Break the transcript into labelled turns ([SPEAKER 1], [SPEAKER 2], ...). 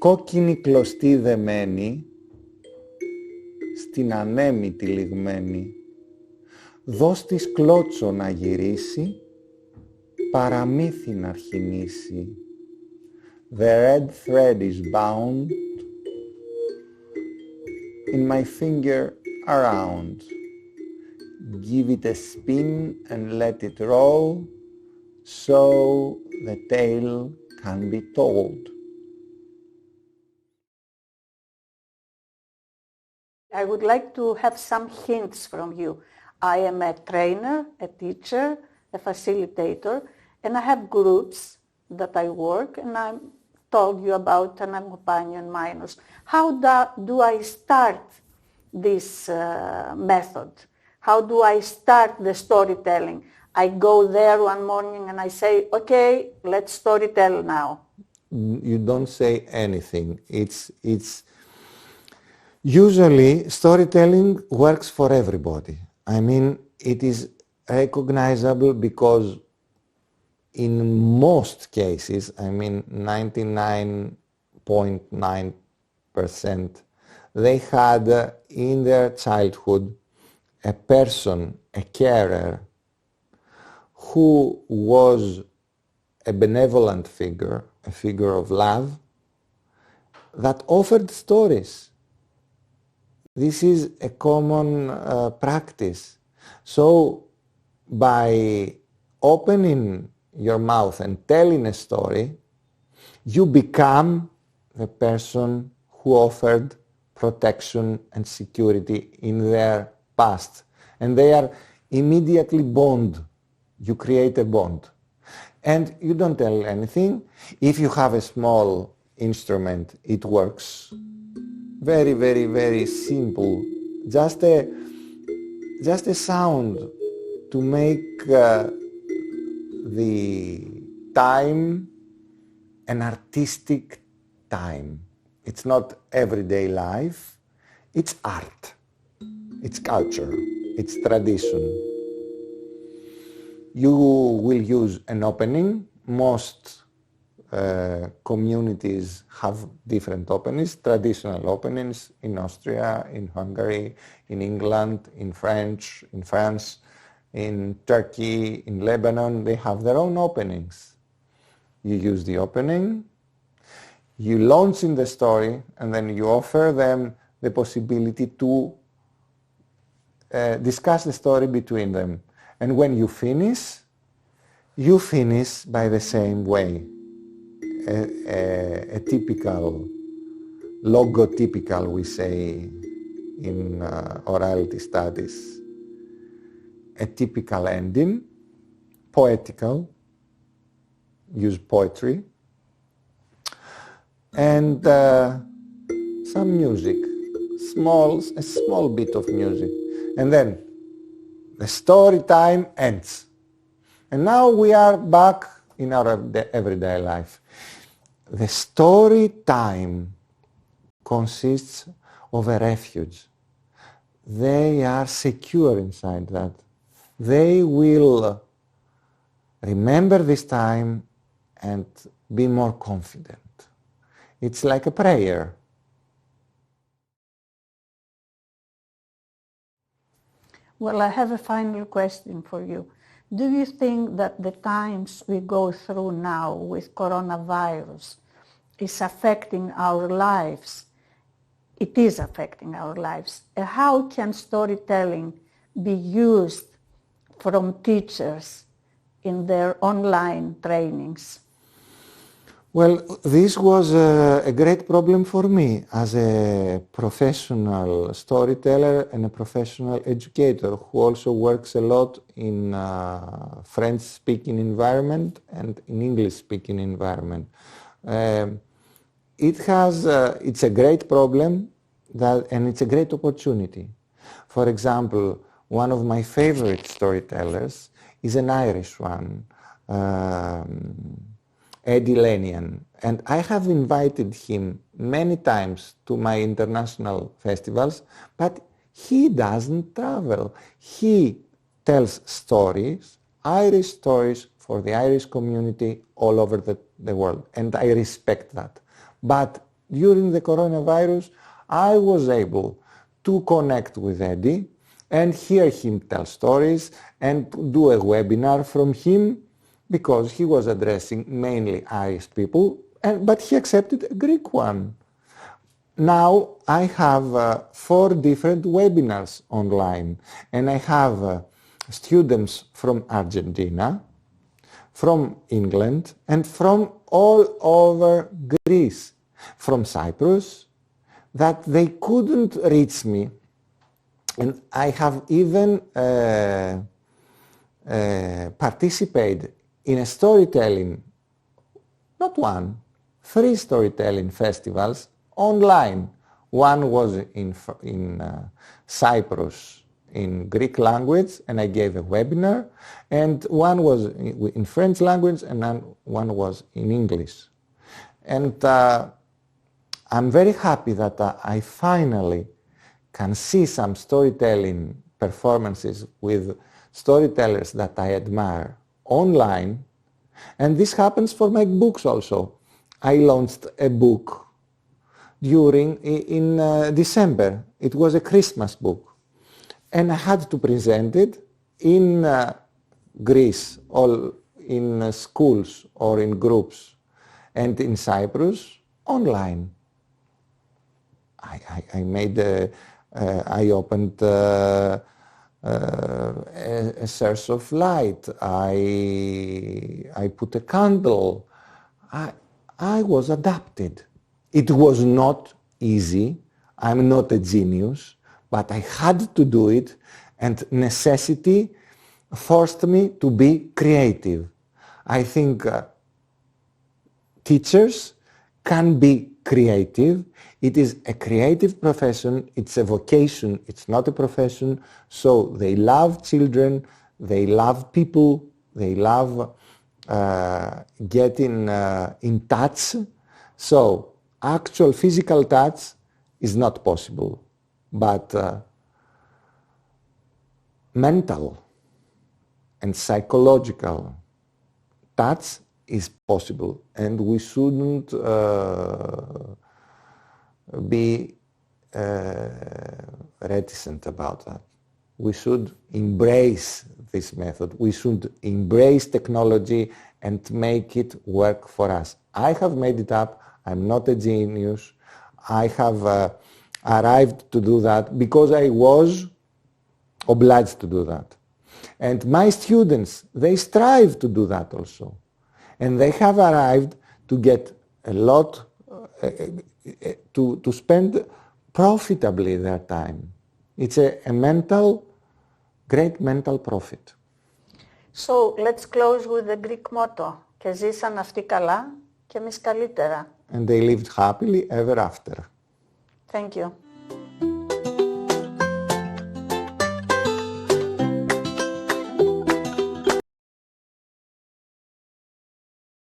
[SPEAKER 1] κόκκινη κλωστή δεμένη, στην ανέμη τυλιγμένη, δώσ' της κλώτσο να γυρίσει, παραμύθι να αρχινήσει. The red thread is bound in my finger around. Give it a spin and let it roll, so the tale can be told.
[SPEAKER 2] I would like to have some hints from you. I am a trainer, a teacher, a facilitator, and I have groups that I work, and I told you about non-companion minors. How do I start this method? How do I start the storytelling? I go there one morning and I say, okay, let's storytell now.
[SPEAKER 1] You don't say anything. It's usually storytelling works for everybody. I mean, it is recognizable because in most cases, I mean 99.9%, they had in their childhood a person, a carer, who was a benevolent figure, a figure of love, that offered stories. This is a common practice. So by opening your mouth and telling a story, you become the person who offered protection and security in their past. And they are immediately bond. You create a bond. And you don't tell anything. If you have a small instrument, it works. Very, very, very simple. Just a sound to make the time an artistic time. It's not everyday life. It's art. It's culture. It's tradition. You will use an opening. Most communities have different openings, traditional openings in Austria, in Hungary, in England, in France, in Turkey, in Lebanon. They have their own openings. You use the opening, you launch in the story, and then you offer them the possibility to discuss the story between them. And when you finish by the same way. A typical, logotypical, we say in orality studies, a typical ending, poetical, use poetry, and some music, a small bit of music, and then the story time ends. And now we are back in our everyday life. The story time consists of a refuge. They are secure inside that. They will remember this time and be more confident. It's like a prayer.
[SPEAKER 2] Well, I have a final question for you. Do you think that the times we go through now with coronavirus is affecting our lives? It is affecting our lives. How can storytelling be used from teachers in their online trainings?
[SPEAKER 1] Well, this was a great problem for me as a professional storyteller and a professional educator who also works a lot in French-speaking environment and in English-speaking environment. It's a great problem and it's a great opportunity. For example, one of my favorite storytellers is an Irish one, Eddie Lenihan, and I have invited him many times to my international festivals, but he doesn't travel. He tells stories, Irish stories for the Irish community all over the world, and I respect that. But during the coronavirus, I was able to connect with Eddie and hear him tell stories and do a webinar from him because he was addressing mainly Irish people, but he accepted a Greek one. Now I have 4 different webinars online, and I have students from Argentina, from England, and from all over Greece, from Cyprus, that they couldn't reach me. And I have even participated in a storytelling, not 1, 3 storytelling festivals online. One was in Cyprus in Greek language, and I gave a webinar, and one was in French language, and one was in English. And I'm very happy that I finally can see some storytelling performances with storytellers that I admire online, and this happens for my books also. I launched a book in December. It was a Christmas book, and I had to present it in Greece, or in schools or in groups, and in Cyprus online. I made I opened a source of light. I put a candle. I was adapted. It was not easy. I'm not a genius, but I had to do it, and necessity forced me to be creative. I think teachers can be creative. It is a creative profession. It's a vocation. It's not a profession. So they love children. They love people. They love getting in touch. So actual physical touch is not possible, but mental and psychological touch is possible, and we shouldn't be reticent about that. We should embrace this method. We should embrace technology and make it work for us. I have made it up. I'm not a genius. I have arrived to do that because I was obliged to do that. And my students, they strive to do that also. And they have arrived to get a lot, to spend profitably their time. It's a great mental profit.
[SPEAKER 2] So let's close with the Greek motto. Και ζήσαν αυτοί καλά και εμείς καλύτερα.
[SPEAKER 1] And they lived happily ever after.
[SPEAKER 2] Thank you.